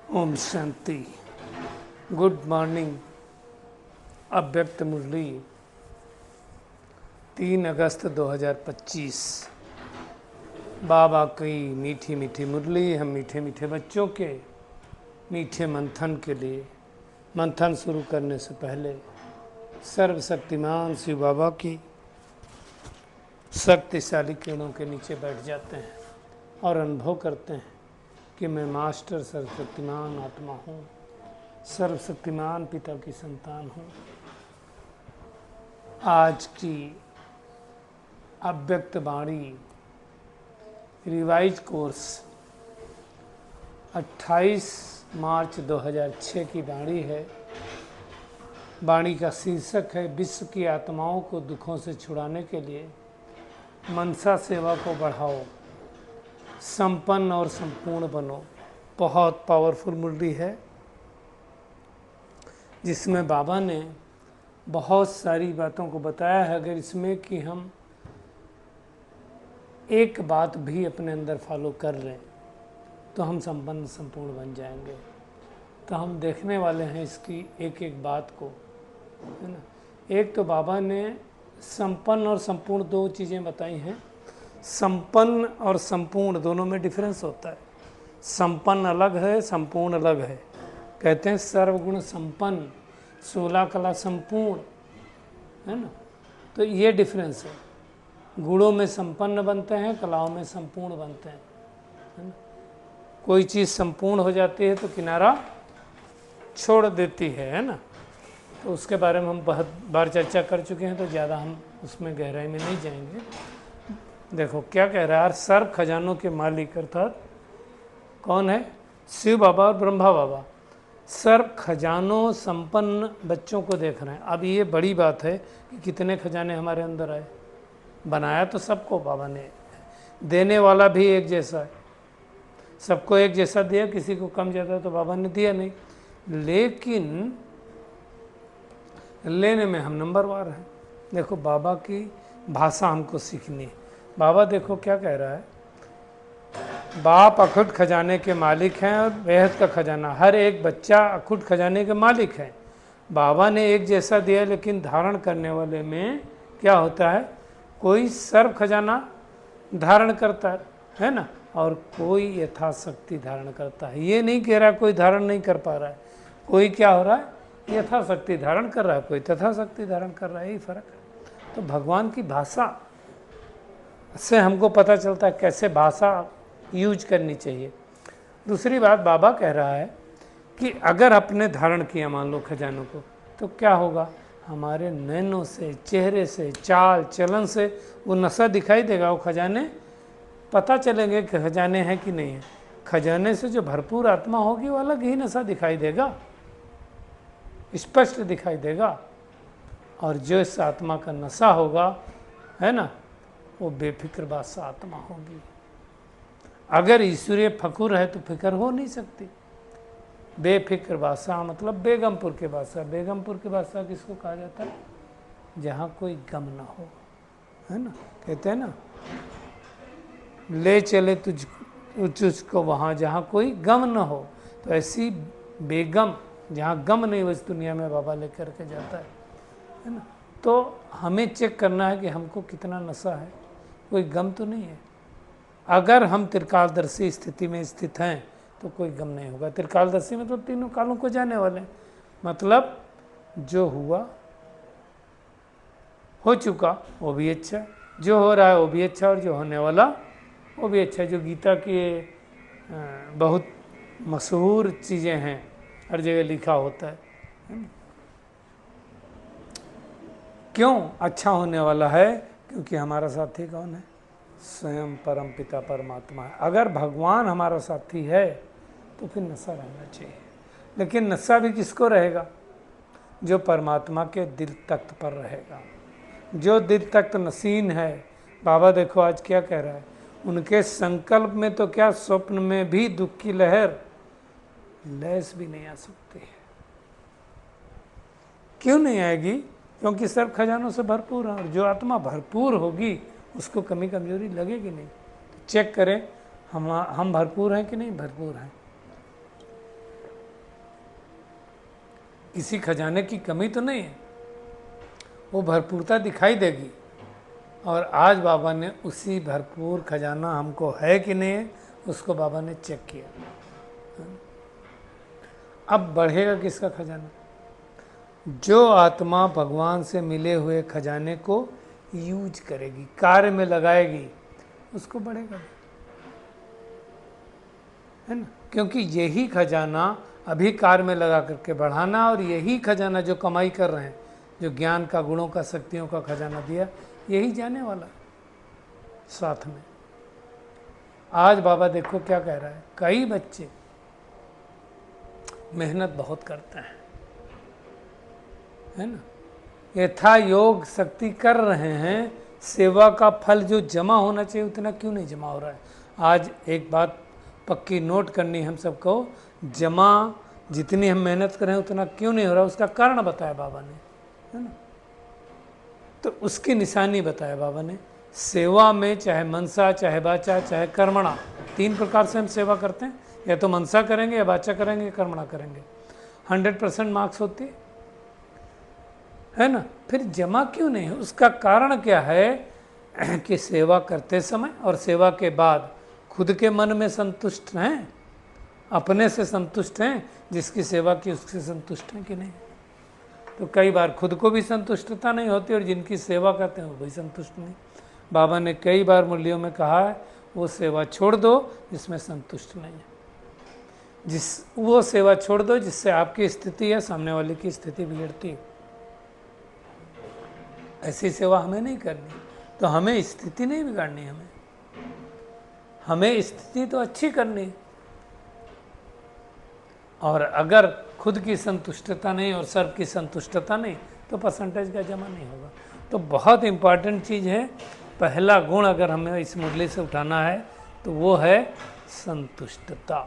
Om Shanti. Good morning. अव्यक्त मुरली 3 अगस्त 2025। बाबा की मीठी मीठी मुरली हम मीठे मीठे बच्चों के मीठे मंथन के लिए। मंथन शुरू करने से पहले सर्वशक्तिमान शिव बाबा की शक्तिशाली किरणों के नीचे बैठ जाते हैं और अनुभव करते हैं कि मैं मास्टर सर्वशक्तिमान आत्मा हूँ, सर्वशक्तिमान पिता की संतान हूँ। आज की अव्यक्त वाणी रिवाइज कोर्स 28 मार्च 2006 की वाणी है। वाणी का शीर्षक है विश्व की आत्माओं को दुखों से छुड़ाने के लिए मनसा सेवा को बढ़ाओ, संपन्न और संपूर्ण बनो। बहुत पावरफुल मुरली है जिसमें बाबा ने बहुत सारी बातों को बताया है। अगर इसमें कि हम एक बात भी अपने अंदर फॉलो कर रहे हैं तो हम संपन्न संपूर्ण बन जाएंगे। तो हम देखने वाले हैं इसकी एक एक बात को, है ना। एक तो बाबा ने संपन्न और संपूर्ण दो चीज़ें बताई हैं। संपन्न और संपूर्ण दोनों में डिफरेंस होता है। संपन्न अलग है, संपूर्ण अलग है। कहते हैं सर्वगुण संपन्न, 16 कला संपूर्ण, है ना। तो ये डिफरेंस है। गुणों में संपन्न बनते हैं, कलाओं में संपूर्ण बनते हैं, है ना। कोई चीज़ संपूर्ण हो जाती है तो किनारा छोड़ देती है ना। तो उसके बारे में हम बहुत बार चर्चा कर चुके हैं, तो ज़्यादा हम उसमें गहराई में नहीं जाएंगे। देखो क्या कह रहा है। सर्व खजानों के मालिक अर्थात कौन है? शिव बाबा और ब्रह्मा बाबा सर्व खजानों संपन्न बच्चों को देख रहे हैं। अब ये बड़ी बात है कि कितने खजाने हमारे अंदर आए। बनाया तो सबको बाबा ने, देने वाला भी एक जैसा है, सबको एक जैसा दिया, किसी को कम ज़्यादा तो बाबा ने दिया नहीं। लेकिन लेने में हम नंबरवार हैं। देखो बाबा की भाषा हमको सीखनी है। बाबा देखो क्या कह रहा है। बाप अखुट खजाने के मालिक हैं और बेहद का खजाना, हर एक बच्चा अखुट खजाने के मालिक है। बाबा ने एक जैसा दिया, लेकिन धारण करने वाले में क्या होता है, कोई सर्व खजाना धारण करता है ना, और कोई यथाशक्ति धारण करता है। ये नहीं कह रहा कोई धारण नहीं कर पा रहा है, कोई क्या हो रहा है, यथाशक्ति धारण कर रहा है, कोई तथाशक्ति धारण कर रहा है। यही फर्क है। तो भगवान की भाषा से हमको पता चलता है कैसे भाषा यूज करनी चाहिए। दूसरी बात बाबा कह रहा है कि अगर आपने धारण किया मान लो खजानों को, तो क्या होगा, हमारे नैनों से, चेहरे से, चाल चलन से वो नशा दिखाई देगा। वो खजाने पता चलेंगे कि खजाने हैं कि नहीं है। खजाने से जो भरपूर आत्मा होगी वो अलग ही नशा दिखाई देगा, स्पष्ट दिखाई देगा। और जो इस आत्मा का नशा होगा, है ना, वो बेफिक्र बादशाह आत्मा होगी। अगर ईश्वरीय फकुर है तो फिक्र हो नहीं सकती। बेफिक्र बादशाह मतलब बेगमपुर के बादशाह। बेगमपुर के बादशाह किसको कहा जाता है? जहाँ कोई गम ना हो, है ना। कहते हैं ना, ले चले तुझको वहाँ जहाँ कोई गम ना हो। तो ऐसी बेगम, जहाँ गम नहीं, उस दुनिया में बाबा लेकर के जाता है ना। तो हमें चेक करना है कि हमको कितना नशा है, कोई गम तो नहीं है। अगर हम त्रिकालदर्शी स्थिति में स्थित हैं तो कोई गम नहीं होगा। त्रिकालदर्शी मतलब तीनों कालों को जाने वाले हैं। मतलब जो हुआ हो चुका वो भी अच्छा, जो हो रहा है वो भी अच्छा, और जो होने वाला वो भी अच्छा। जो गीता की बहुत मशहूर चीज़ें हैं, हर जगह लिखा होता है ना? क्यों अच्छा होने वाला है? क्योंकि हमारा साथी कौन है? स्वयं परम पिता परमात्मा है। अगर भगवान हमारा साथी है तो फिर नशा रहना चाहिए। लेकिन नशा भी किसको रहेगा? जो परमात्मा के दिल तख्त पर रहेगा, जो दिल तख्त नसीन है। बाबा देखो आज क्या कह रहा है, उनके संकल्प में तो क्या, स्वप्न में भी दुख की लहर लैस भी नहीं आ सकती है। क्यों नहीं आएगी? क्योंकि सब खजानों से भरपूर है। और जो आत्मा भरपूर होगी उसको कमी कमजोरी लगेगी नहीं। तो चेक करें हम भरपूर हैं कि नहीं भरपूर हैं। किसी खजाने की कमी तो नहीं है, वो भरपूरता दिखाई देगी। और आज बाबा ने उसी भरपूर खजाना हमको है कि नहीं है, उसको बाबा ने चेक किया। अब बढ़ेगा किसका खजाना? जो आत्मा भगवान से मिले हुए खजाने को यूज करेगी, कार्य में लगाएगी, उसको बढ़ेगा, है ना। क्योंकि यही खजाना अभी कार्य में लगा करके बढ़ाना, और यही खजाना जो कमाई कर रहे हैं, जो ज्ञान का, गुणों का, शक्तियों का खजाना दिया, यही जाने वाला साथ में। आज बाबा देखो क्या कह रहा है, कई बच्चे मेहनत बहुत करते हैं, है ना, यथा योग शक्ति कर रहे हैं, सेवा का फल जो जमा होना चाहिए उतना क्यों नहीं जमा हो रहा है। आज एक बात पक्की नोट करनी हम सबको, जमा जितनी हम मेहनत करें उतना क्यों नहीं हो रहा, उसका कारण बताया बाबा ने, है ना। तो उसकी निशानी बताया बाबा ने। सेवा में चाहे मनसा, चाहे वाचा, चाहे कर्मणा, 3 प्रकार से हम सेवा करते हैं, या तो मनसा करेंगे, या वाचा करेंगे, या कर्मणा करेंगे। 100% मार्क्स होती है ना। फिर जमा क्यों नहीं है, उसका कारण क्या है कि सेवा करते समय और सेवा के बाद खुद के मन में संतुष्ट हैं, अपने से संतुष्ट हैं, जिसकी सेवा की उससे संतुष्ट हैं कि नहीं। तो कई बार खुद को भी संतुष्टता नहीं होती, और जिनकी सेवा करते हैं वो भी संतुष्ट नहीं। बाबा ने कई बार मुरलियों में कहा है, वो सेवा छोड़ दो जिसमें संतुष्ट नहीं है, वो सेवा छोड़ दो जिससे आपकी स्थिति या सामने वाले की स्थिति बिगड़ती है। ऐसी सेवा हमें नहीं करनी। तो हमें स्थिति नहीं बिगाड़नी, हमें स्थिति तो अच्छी करनी। और अगर खुद की संतुष्टता नहीं और सर्व की संतुष्टता नहीं, तो परसेंटेज का जमा नहीं होगा। तो बहुत इम्पॉर्टेंट चीज़ है, पहला गुण अगर हमें इस मुरली से उठाना है तो वो है संतुष्टता।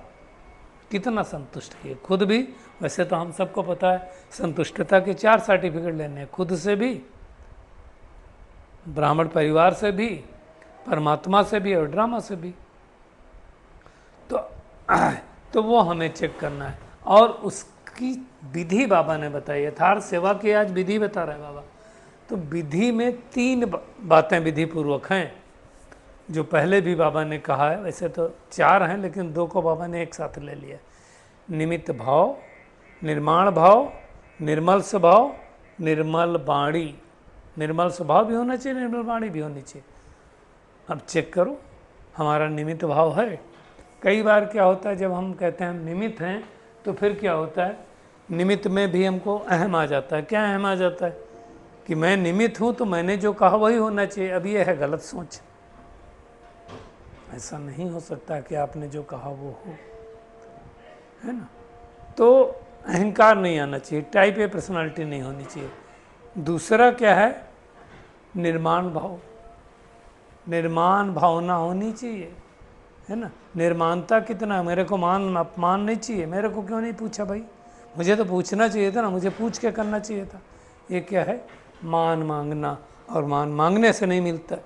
कितना संतुष्ट है खुद भी। वैसे तो हम सबको पता है संतुष्टता के 4 सर्टिफिकेट लेने हैं, खुद से भी, ब्राह्मण परिवार से भी, परमात्मा से भी, और ड्रामा से भी। तो वो हमें चेक करना है, और उसकी विधि बाबा ने बताई। यथार्थ सेवा की आज विधि बता रहे हैं बाबा। तो विधि में 3 बातें विधि पूर्वक हैं, जो पहले भी बाबा ने कहा है। वैसे तो 4 हैं, लेकिन 2 को बाबा ने एक साथ ले लिया। निमित्त भाव, निर्माण भाव, निर्मल स्वभाव, निर्मल वाणी। निर्मल स्वभाव भी होना चाहिए, निर्मल वाणी भी होनी चाहिए। अब चेक करो हमारा निमित्त भाव है। कई बार क्या होता है, जब हम कहते हैं हम निमित्त हैं, तो फिर क्या होता है, निमित्त में भी हमको अहम आ जाता है। क्या अहम आ जाता है कि मैं निमित्त हूँ, तो मैंने जो कहा वही होना चाहिए। अब ये है गलत सोच। ऐसा नहीं हो सकता कि आपने जो कहा वो हो, है ना। तो अहंकार नहीं आना चाहिए, टाइप ए पर्सनालिटी नहीं होनी चाहिए। दूसरा क्या है, निर्माण भाव। निर्माण भावना होनी चाहिए, है ना। निर्माणता कितना, मेरे को मान अपमान नहीं चाहिए। मेरे को क्यों नहीं पूछा भाई, मुझे तो पूछना चाहिए था ना, मुझे पूछ के करना चाहिए था। ये क्या है, मान मांगना। और मान मांगने से नहीं मिलता,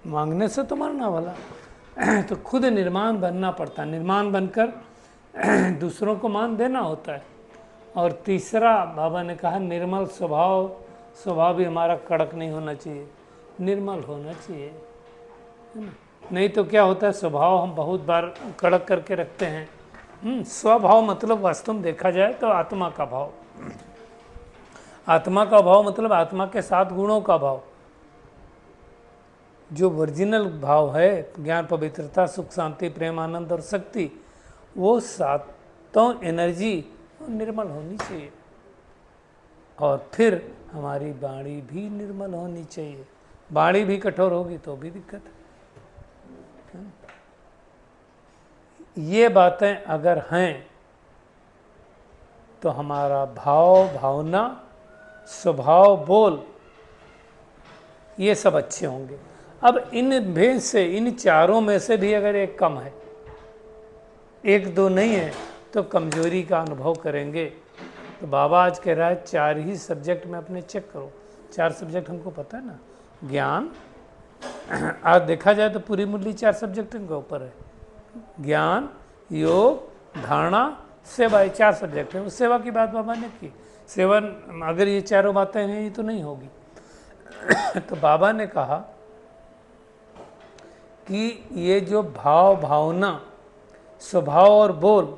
मांगने से तो मरना वाला। तो खुद निर्माण बनना पड़ता है, निर्माण बनकर दूसरों को मान देना होता है। और तीसरा बाबा ने कहा निर्मल स्वभाव। स्वभाव भी हमारा कड़क नहीं होना चाहिए, निर्मल होना चाहिए, है ना। नहीं तो क्या होता है, स्वभाव हम बहुत बार कड़क करके रखते हैं। स्वभाव मतलब वास्तव में देखा जाए तो आत्मा का भाव। आत्मा का भाव मतलब आत्मा के 7 गुणों का भाव। जो ओरिजिनल भाव है, ज्ञान, पवित्रता, सुख, शांति, प्रेम, आनंद और शक्ति, वो 7 एनर्जी निर्मल होनी चाहिए। और फिर हमारी वाणी भी निर्मल होनी चाहिए। वाणी भी कठोर होगी तो भी दिक्कत है। ये बातें अगर हैं तो हमारा भाव, भावना, स्वभाव, बोल, ये सब अच्छे होंगे। अब इन भेद से, इन चारों में से भी अगर एक कम है, 1-2 नहीं है, तो कमजोरी का अनुभव करेंगे। तो बाबा आज कह रहा है 4 ही सब्जेक्ट में अपने चेक करो। 4 सब्जेक्ट हमको पता है ना, ज्ञान। आज देखा जाए तो पूरी मुरली 4 सब्जेक्ट के ऊपर है, ज्ञान, योग, धारणा, सेवा, ये 4 सब्जेक्ट है। उस सेवा की बात बाबा ने की। सेवा अगर ये चारों बातें नहीं तो नहीं होगी। तो बाबा ने कहा कि ये जो भाव, भावना, स्वभाव और बोल,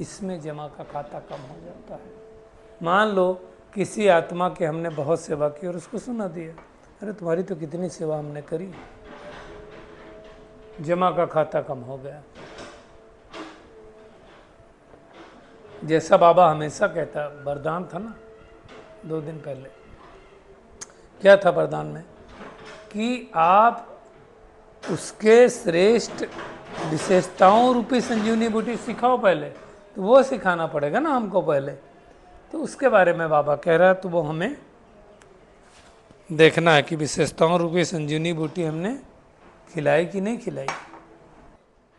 इसमें जमा का खाता कम हो जाता है। मान लो किसी आत्मा के हमने बहुत सेवा की और उसको सुना दिया, अरे तुम्हारी तो कितनी सेवा हमने करी, जमा का खाता कम हो गया। जैसा बाबा हमेशा कहता, वरदान था ना 2 दिन पहले, क्या था वरदान में, कि आप उसके श्रेष्ठ विशेषताओं रूपी संजीवनी बूटी सिखाओ पहले, तो वो सिखाना पड़ेगा ना हमको पहले। तो उसके बारे में बाबा कह रहा है, तो वो हमें देखना है कि विशेषताओं रूपी संजीवनी बूटी हमने खिलाई कि नहीं खिलाई।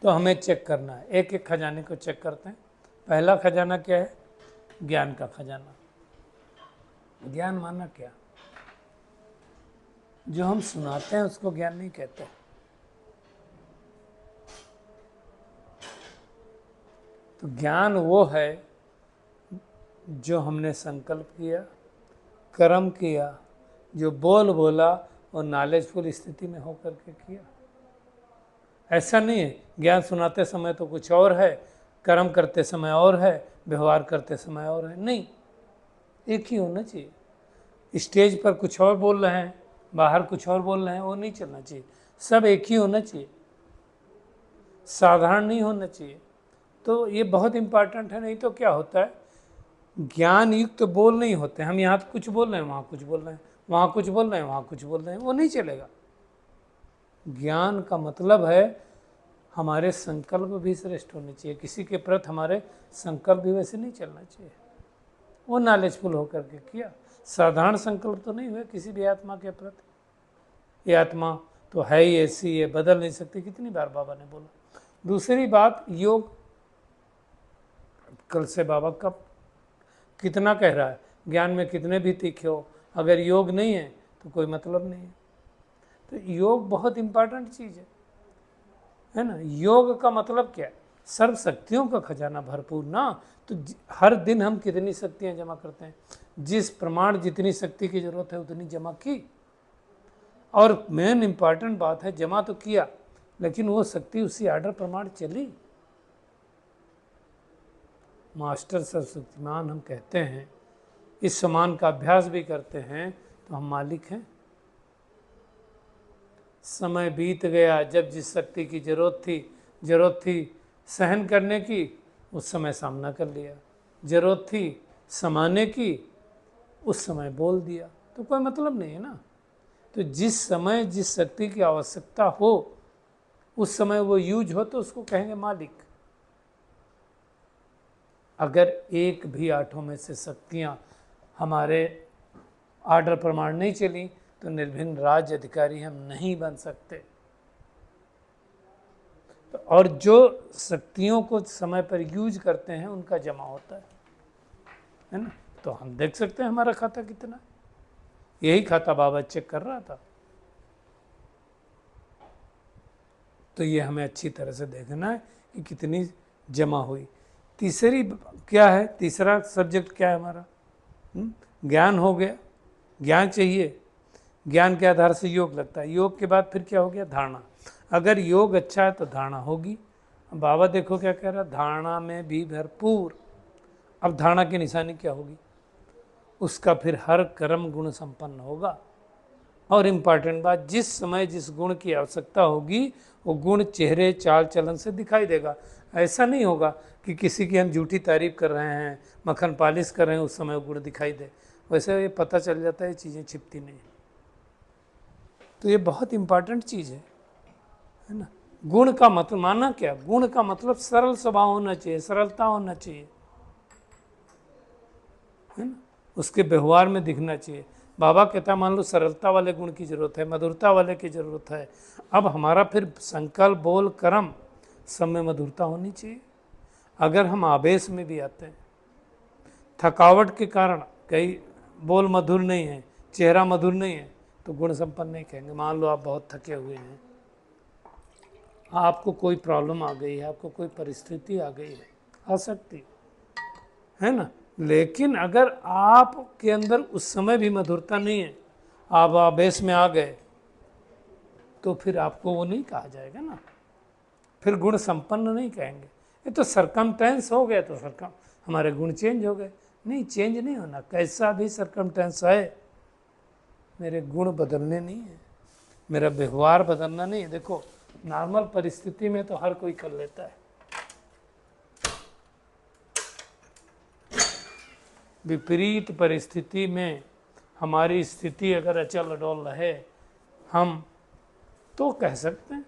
तो हमें चेक करना है, एक एक खजाने को चेक करते हैं। पहला खजाना क्या है? ज्ञान का खजाना। ज्ञान माना क्या? जो हम सुनाते हैं उसको ज्ञान नहीं कहते। तो ज्ञान वो है जो हमने संकल्प किया, कर्म किया, जो बोल बोला और नॉलेजफुल स्थिति में होकर के किया। ऐसा नहीं है ज्ञान सुनाते समय तो कुछ और है, कर्म करते समय और है, व्यवहार करते समय और है। नहीं, एक ही होना चाहिए। स्टेज पर कुछ और बोल रहे हैं, बाहर कुछ और बोल रहे हैं, वो नहीं चलना चाहिए। सब एक ही होना चाहिए, साधारण नहीं होना चाहिए। तो ये बहुत इम्पॉर्टेंट है। नहीं तो क्या होता है, ज्ञान युक्त तो बोल नहीं होते। हम यहाँ कुछ बोल रहे हैं, वहाँ कुछ बोल रहे हैं, वहाँ कुछ बोल रहे हैं, वहाँ कुछ बोल रहे हैं, वो नहीं चलेगा। ज्ञान का मतलब है हमारे संकल्प भी श्रेष्ठ होने चाहिए। किसी के प्रति हमारे संकल्प भी वैसे नहीं चलना चाहिए। वो नॉलेजफुल होकर के किया, साधारण संकल्प तो नहीं हुए किसी भी आत्मा के प्रति। ये आत्मा तो है ही ऐसी, ये बदल नहीं सकती, कितनी बार बाबा ने बोला। दूसरी बात, योग। कल से बाबा कब कितना कह रहा है, ज्ञान में कितने भी तीखे हो, अगर योग नहीं है तो कोई मतलब नहीं है। तो योग बहुत इम्पॉर्टेंट चीज़ है ना। योग का मतलब क्या है? सर्व शक्तियों का खजाना भरपूर ना। तो हर दिन हम कितनी शक्तियाँ जमा करते हैं, जिस प्रमाण जितनी शक्ति की जरूरत है उतनी जमा की। और मेन इम्पॉर्टेंट बात है, जमा तो किया लेकिन वो शक्ति उसी आर्डर प्रमाण चली। मास्टर सर्वशक्तिमान हम कहते हैं, इस समान का अभ्यास भी करते हैं, तो हम मालिक हैं। समय बीत गया, जब जिस शक्ति की जरूरत थी सहन करने की, उस समय सामना कर लिया। जरूरत थी समाने की, उस समय बोल दिया। तो कोई मतलब नहीं है ना। तो जिस समय जिस शक्ति की आवश्यकता हो उस समय वो यूज हो तो उसको कहेंगे मालिक। अगर एक भी 8 में से शक्तियाँ हमारे आर्डर प्रमाण नहीं चली तो निर्भिन्न राज्य अधिकारी हम नहीं बन सकते। तो और जो शक्तियों को समय पर यूज करते हैं उनका जमा होता है ना। तो हम देख सकते हैं हमारा खाता कितना। यही खाता बाबा चेक कर रहा था। तो ये हमें अच्छी तरह से देखना है कि कितनी जमा हुई। तीसरी क्या है, तीसरा सब्जेक्ट क्या है हमारा? ज्ञान हो गया, ज्ञान चाहिए, ज्ञान के आधार से योग लगता है। योग के बाद फिर क्या हो गया? धारणा। अगर योग अच्छा है तो धारणा होगी। बाबा देखो क्या कह रहा, धारणा में भी भरपूर। अब धारणा की निशानी क्या होगी? उसका फिर हर कर्म गुण संपन्न होगा। और इम्पॉर्टेंट बात, जिस समय जिस गुण की आवश्यकता होगी वो गुण चेहरे चाल चलन से दिखाई देगा। ऐसा नहीं होगा कि किसी की हम झूठी तारीफ कर रहे हैं, मक्खन पालिश कर रहे हैं, उस समय वो गुण दिखाई दे। वैसे ये पता चल जाता है, ये चीज़ें छिपती नहीं। तो ये बहुत इम्पॉर्टेंट चीज़ है ना। गुण का मतलब माना क्या? गुण का मतलब सरल स्वभाव होना चाहिए, सरलता होना चाहिए, है ना। उसके व्यवहार में दिखना चाहिए। बाबा कहता, मान लो सरलता वाले गुण की जरूरत है, मधुरता वाले की जरूरत है। अब हमारा फिर संकल्प बोल कर्म सब में मधुरता होनी चाहिए। अगर हम आवेश में भी आते हैं, थकावट के कारण कई बोल मधुर नहीं है, चेहरा मधुर नहीं है, तो गुण संपन्न नहीं कहेंगे। मान लो आप बहुत थके हुए हैं, आपको कोई प्रॉब्लम आ गई है, आपको कोई परिस्थिति आ गई है, आ सकती है ना, लेकिन अगर आपके अंदर उस समय भी मधुरता नहीं है, आप आवेश में आ गए, तो फिर आपको वो नहीं कहा जाएगा ना, फिर गुण संपन्न नहीं कहेंगे। ये तो सरकमटेंस हो गया तो हमारे गुण चेंज हो गए। नहीं, चेंज नहीं होना, कैसा भी सरकमटेंस है, मेरे गुण बदलने नहीं है, मेरा व्यवहार बदलना नहीं है। देखो नॉर्मल परिस्थिति में तो हर कोई कर लेता है, विपरीत परिस्थिति में हमारी स्थिति अगर अचल अडोल रहे, हम तो कह सकते हैं,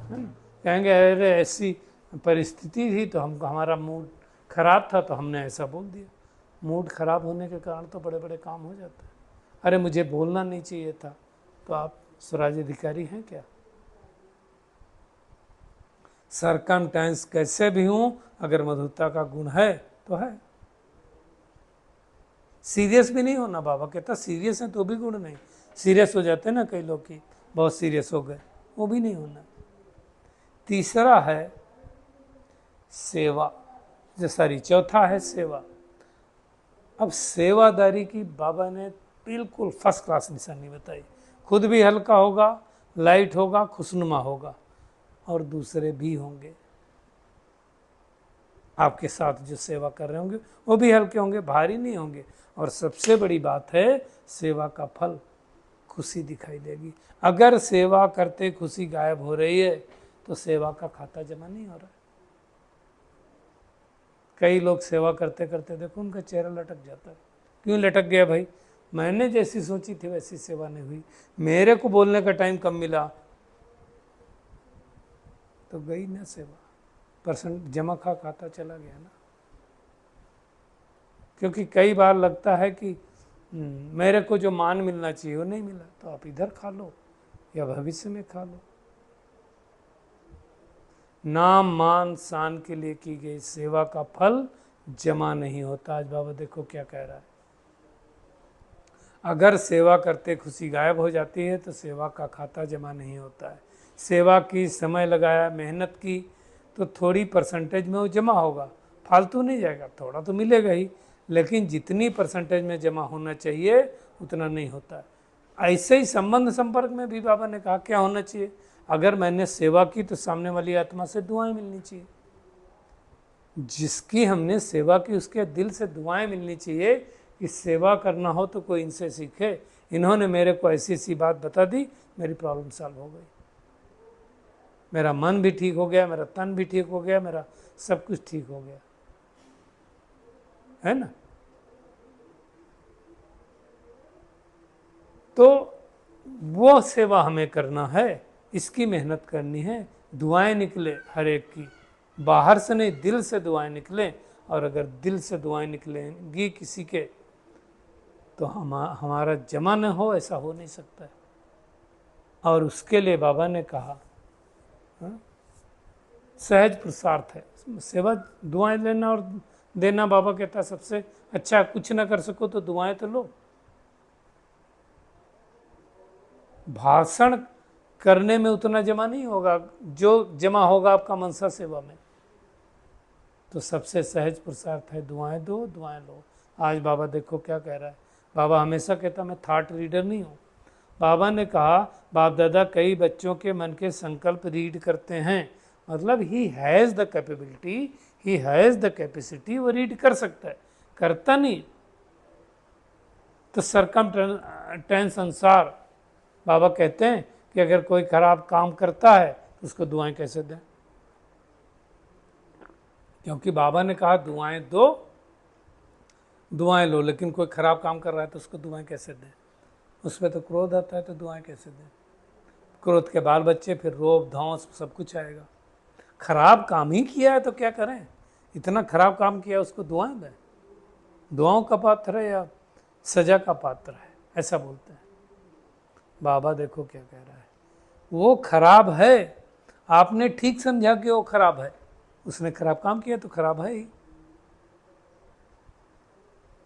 है ना, कहेंगे अरे ऐसी परिस्थिति थी तो हमारा मूड खराब था तो हमने ऐसा बोल दिया। मूड खराब होने के कारण तो बड़े बड़े काम हो जाते हैं। अरे मुझे बोलना नहीं चाहिए था, तो आप स्वराज अधिकारी हैं क्या? सरकमटेंस कैसे भी हूं, अगर मधुरता का गुण है तो है। सीरियस भी नहीं होना, बाबा कहता सीरियस है तो भी गुण नहीं, सीरियस हो जाते हैं ना कई लोग की, बहुत सीरियस हो गए, वो भी नहीं होना। तीसरा है सेवा, सॉरी चौथा है सेवा। अब सेवादारी की बाबा ने बिल्कुल फर्स्ट क्लास निशानी बताई, खुद भी हल्का होगा, लाइट होगा, खुशनुमा होगा, और दूसरे भी होंगे आपके साथ जो सेवा कर रहे होंगे वो भी हल्के होंगे, भारी नहीं होंगे। और सबसे बड़ी बात है, सेवा का फल खुशी दिखाई देगी। अगर सेवा करते खुशी गायब हो रही है तो सेवा का खाता जमा नहीं हो रहा है। कई लोग सेवा करते करते देखो उनका चेहरा लटक जाता है। क्यों लटक गया भाई? मैंने जैसी सोची थी वैसी सेवा नहीं हुई, मेरे को बोलने का टाइम कम मिला, तो गई ना सेवा, परसेंट जमा का खाता चला गया ना। क्योंकि कई बार लगता है कि मेरे को जो मान मिलना चाहिए वो नहीं मिला, तो आप इधर खा लो या भविष्य में खा लो। नाम मान शान के लिए की गई सेवा का फल जमा नहीं होता। आज बाबा देखो क्या कह रहा है, अगर सेवा करते खुशी गायब हो जाती है तो सेवा का खाता जमा नहीं होता है। सेवा की, समय लगाया, मेहनत की, तो थोड़ी परसेंटेज में वो जमा होगा, फालतू नहीं जाएगा, थोड़ा तो मिलेगा ही, लेकिन जितनी परसेंटेज में जमा होना चाहिए उतना नहीं होता है। ऐसे ही संबंध संपर्क में भी बाबा ने कहा क्या होना चाहिए, अगर मैंने सेवा की तो सामने वाली आत्मा से दुआएं मिलनी चाहिए, जिसकी हमने सेवा की उसके दिल से दुआएं मिलनी चाहिए कि सेवा करना हो तो कोई इनसे सीखे, इन्होंने मेरे को ऐसी ऐसी बात बता दी, मेरी प्रॉब्लम सॉल्व हो गई, मेरा मन भी ठीक हो गया, मेरा तन भी ठीक हो गया, मेरा सब कुछ ठीक हो गया, है ना। तो वो सेवा हमें करना है, इसकी मेहनत करनी है। दुआएं निकले हर एक की, बाहर से नहीं, दिल से दुआएं निकले, और अगर दिल से दुआएं निकलेंगी किसी के तो हमारा जमा न हो, ऐसा हो नहीं सकता है। और उसके लिए बाबा ने कहा सहज पुरुषार्थ है सेवा, दुआएं लेना और देना। बाबा कहता सबसे अच्छा, कुछ ना कर सको तो दुआएं तो लो। भाषण करने में उतना जमा नहीं होगा जो जमा होगा आपका मनसा सेवा में। तो सबसे सहज पुरुषार्थ है दुआएं दो, दुआएं लो। आज बाबा देखो क्या कह रहा है, बाबा हमेशा कहता मैं थॉट रीडर नहीं हूँ। बाबा ने कहा बाप दादा कई बच्चों के मन के संकल्प रीड करते हैं, मतलब he has the capability, he has the capacity, वो रीड कर सकता है, करता नहीं। तो सरकमटेंस अनुसार बाबा कहते हैं कि अगर कोई खराब काम करता है तो उसको दुआएं कैसे दें, क्योंकि बाबा ने कहा दुआएं दो, दुआएं लो, लेकिन कोई खराब काम कर रहा है तो उसको दुआएं कैसे दें? उसमें तो क्रोध आता है, तो दुआएं कैसे दें? क्रोध के बाल बच्चे, फिर रोब धौंस सब कुछ आएगा। खराब काम ही किया है तो क्या करें, इतना खराब काम किया उसको दुआएं दें? दुआओं का पात्र है या सजा का पात्र है, ऐसा बोलते हैं। बाबा देखो क्या कह रहा है, वो खराब है, आपने ठीक समझा कि वो खराब है, उसने खराब काम किया तो खराब है ही।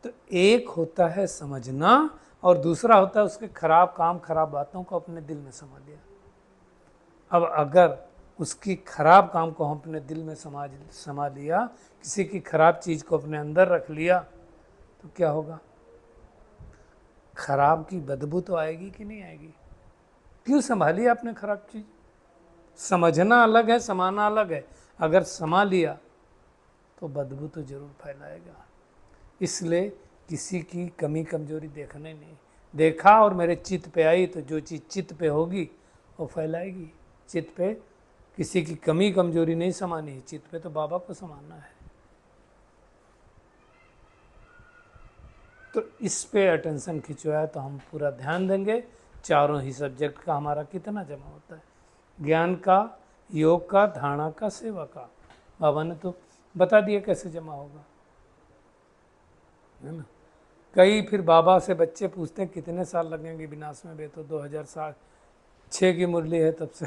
तो एक होता है समझना और दूसरा होता है उसके खराब काम, खराब बातों को अपने दिल में समा लिया। अब अगर उसकी खराब काम को हम अपने दिल में समा लिया, किसी की खराब चीज़ को अपने अंदर रख लिया, तो क्या होगा? खराब की बदबू तो आएगी कि नहीं आएगी? क्यों संभाली आपने खराब चीज़? समझना अलग है, समाना अलग है। अगर समा लिया तो बदबू तो जरूर फैलाएगा। इसलिए किसी की कमी कमजोरी देखने नहीं, देखा और मेरे चित्त पे आई तो जो चीज़ चित्त पे होगी वो फैलाएगी। चित्त पे किसी की कमी कमजोरी नहीं समानी है, चित्त पे तो बाबा को समाना है। तो इस पे अटेंशन खिंचवाया तो हम पूरा ध्यान देंगे। चारों ही सब्जेक्ट का हमारा कितना जमा होता है, ज्ञान का, योग का, धारणा का, सेवा का। बाबा ने तो बता दिया कैसे जमा होगा, है ना। कई फिर बाबा से बच्चे पूछते हैं कितने साल लगेंगे विनाश में? बे तो 2006 की मुरली है, तब से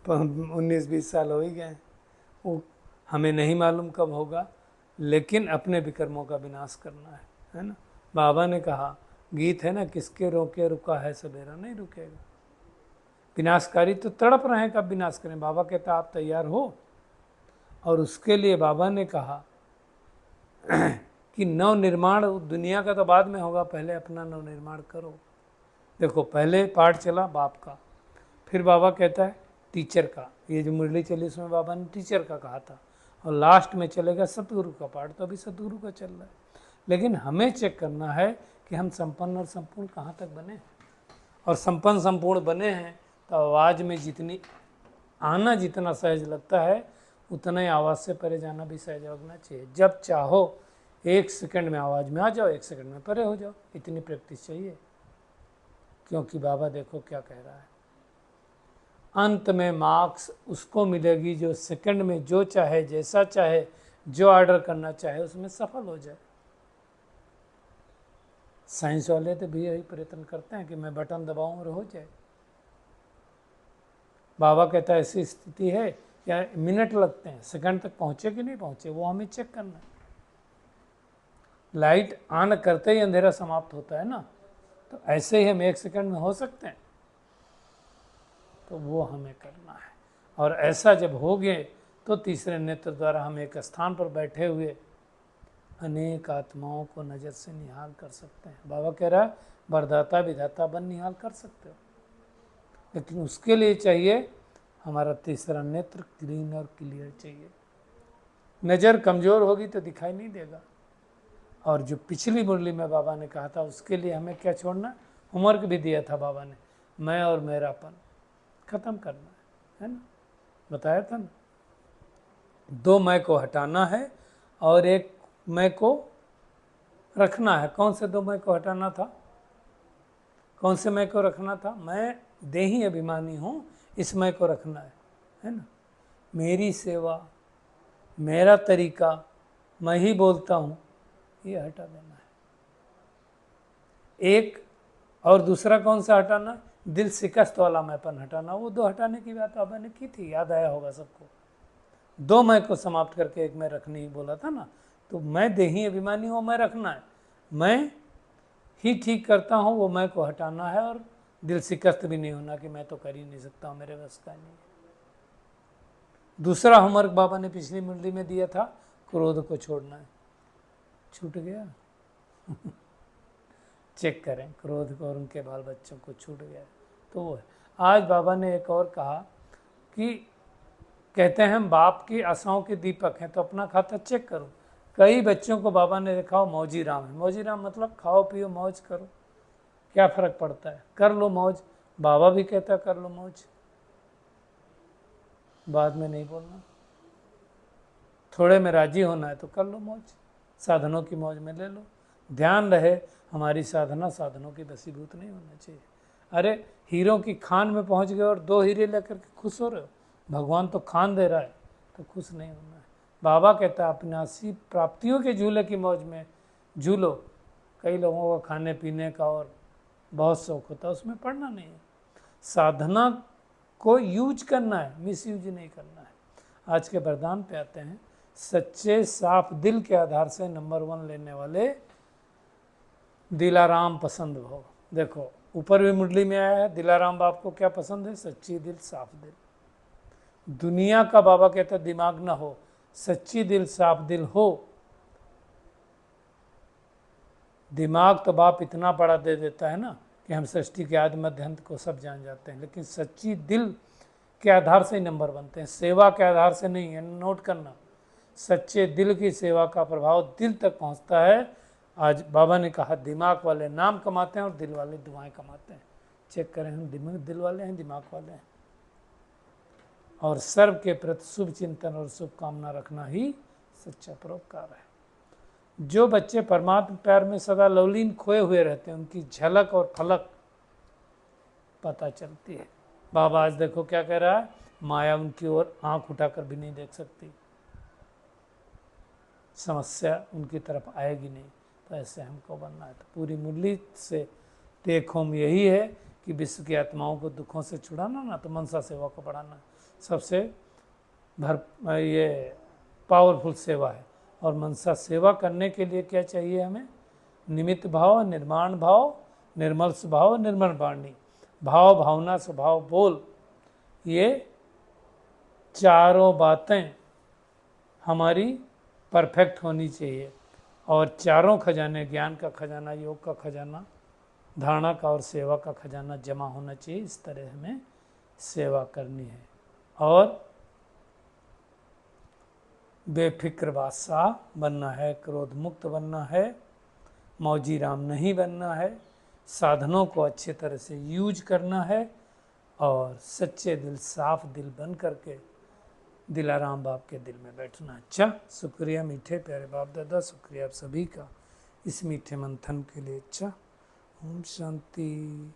19-20 साल हो ही गए। वो हमें नहीं मालूम कब होगा, लेकिन अपने विकर्मों का विनाश करना है ना। बाबा ने कहा, गीत है ना, किसके रोके रुका है सवेरा, नहीं रुकेगा। विनाशकारी तो तड़प रहे हैं कब विनाश करें। बाबा कहता आप तैयार हो, और उसके लिए बाबा ने कहा कि नव निर्माण दुनिया का तो बाद में होगा, पहले अपना नव निर्माण करो। देखो पहले पाठ चला बाप का, फिर बाबा कहता है टीचर का। ये जो मुरली चली उसमें बाबा ने टीचर का कहा था, और लास्ट में चलेगा सतगुरु का पाठ। तो अभी सतगुरु का चल रहा है, लेकिन हमें चेक करना है कि हम संपन्न और संपूर्ण कहाँ तक बने। और संपन्न संपूर्ण बने हैं तो आवाज़ में जितनी आना जितना सहज लगता है, उतना ही आवाज़ से परे जाना भी सहज लगना चाहिए। जब चाहो 1 सेकंड में आवाज़ में आ जाओ, 1 सेकंड में परे हो जाओ, इतनी प्रैक्टिस चाहिए। क्योंकि बाबा देखो क्या कह रहा है, अंत में मार्क्स उसको मिलेगी जो सेकंड में जो चाहे, जैसा चाहे, जो ऑर्डर करना चाहे उसमें सफल हो जाए। साइंस वाले तो भी यही प्रयत्न करते हैं कि मैं बटन दबाऊं और हो जाए। बाबा कहता है ऐसी स्थिति है या मिनट लगते हैं, सेकंड तक पहुंचे कि नहीं पहुंचे, वो हमें चेक करना है। लाइट ऑन करते ही अंधेरा समाप्त होता है ना, तो ऐसे ही हम 1 सेकंड में हो सकते हैं, तो वो हमें करना है। और ऐसा जब हो गए तो तीसरे नेत्र द्वारा हम एक स्थान पर बैठे हुए अनेक आत्माओं को नज़र से निहाल कर सकते हैं। बाबा कह रहा है वरदाता विधाता बन निहाल कर सकते हो, लेकिन उसके लिए चाहिए हमारा तीसरा नेत्र क्लीन और क्लियर चाहिए। नज़र कमज़ोर होगी तो दिखाई नहीं देगा। और जो पिछली मुरली में बाबा ने कहा था उसके लिए हमें क्या छोड़ना, होमवर्क भी दिया था बाबा ने, मैं और मेरापन खत्म करना है ना, बताया था ना। 2 मैं को हटाना है और 1 मैं को रखना है। कौन से 2 मैं को हटाना था, कौन से मैं को रखना था? मैं देही अभिमानी हूँ, इस मैं को रखना है ना। मेरी सेवा, मेरा तरीका, मैं ही बोलता हूँ, ये हटा देना है। एक और दूसरा कौन सा हटाना, दिल शिकस्त वाला मैंपन हटाना। वो 2 हटाने की बात बाबा ने की थी, याद आया होगा सबको। 2 मैं को समाप्त करके 1 मैं रखने ही बोला था ना। तो मैं देही अभिमानी हूँ, मैं रखना है, मैं ही ठीक करता हूँ, वो मैं को हटाना है। और दिल शिकस्त भी नहीं होना कि मैं तो कर ही नहीं सकता हूँ, मेरे बस का नहीं। दूसरा होमवर्क बाबा ने पिछली मुरली में दिया था, क्रोध को छोड़ना है। छूट गया चेक करें क्रोध को और उनके बाल बच्चों को छूट गया तो वो है। आज बाबा ने एक और कहा कि कहते हैं हम बाप की आशाओं के दीपक हैं, तो अपना खाता चेक करो। कई बच्चों को बाबा ने देखा हो मौजी राम है। मौजी राम मतलब खाओ पियो मौज करो, क्या फ़र्क पड़ता है, कर लो मौज। बाबा भी कहता है कर लो मौज, बाद में नहीं बोलना। थोड़े में राजी होना है तो कर लो मौज, साधनों की मौज में ले लो। ध्यान रहे हमारी साधना साधनों की बसीभूत नहीं होना चाहिए। अरे हीरों की खान में पहुंच गए और 2 हीरे लेकर के खुश हो रहे हो, भगवान तो खान दे रहा है तो खुश नहीं होना है। बाबा कहता है अपनासी प्राप्तियों के झूले की मौज में झूलो। कई लोगों को खाने पीने का और बहुत शौक होता है, उसमें पड़ना नहीं है। साधना को यूज करना है, मिस यूज नहीं करना है। आज के वरदान पे आते हैं। सच्चे साफ दिल के आधार से नंबर 1 लेने वाले दिलाराम पसंद हो। देखो ऊपर भी मुरली में आया है, दिलाराम बाप को क्या पसंद है, सच्ची दिल साफ दिल। दुनिया का बाबा कहता दिमाग ना हो, सच्ची दिल साफ दिल हो। दिमाग तो बाप इतना बड़ा दे देता है ना कि हम सृष्टि के आदि मध्य अंत को सब जान जाते हैं, लेकिन सच्ची दिल के आधार से ही नंबर बनते हैं, सेवा के आधार से नहीं है। नोट करना, सच्चे दिल की सेवा का प्रभाव दिल तक पहुंचता है। आज बाबा ने कहा दिमाग वाले नाम कमाते हैं और दिल वाले दुआएं कमाते हैं। चेक करें, हम दिल वाले हैं, दिमाग वाले हैं। और सर्व के प्रति शुभ चिंतन और शुभकामना रखना ही सच्चा परोपकार है। जो बच्चे परमात्मा प्यार में सदा लवलीन खोए हुए रहते हैं, उनकी झलक और फलक पता चलती है। बाबा आज देखो क्या कह रहा है, माया उनकी ओर आंख उठाकर भी नहीं देख सकती, समस्या उनकी तरफ आएगी नहीं। तो ऐसे हमको बनना है। तो पूरी मुरली से टेक होम यही है कि विश्व की आत्माओं को दुखों से छुड़ाना ना, तो मनसा सेवा को बढ़ाना सबसे ये पावरफुल सेवा है। और मनसा सेवा करने के लिए क्या चाहिए हमें, निमित्त भाव, निर्माण भाव, निर्मल स्वभाव, निर्मल वाणी, भाव भावना स्वभाव बोल, ये चारों बातें हमारी परफेक्ट होनी चाहिए। और चारों खजाने, ज्ञान का खजाना, योग का खजाना, धारणा का और सेवा का खजाना जमा होना चाहिए। इस तरह हमें सेवा करनी है और बेफिक्र बादशाह बनना है, क्रोध मुक्त बनना है, मौजी राम नहीं बनना है, साधनों को अच्छे तरह से यूज करना है और सच्चे दिल साफ दिल बन करके दिलाराम बाप के दिल में बैठना। अच्छा, शुक्रिया मीठे प्यारे बाप दादा, शुक्रिया आप सभी का इस मीठे मंथन के लिए। अच्छा, ओम शांति।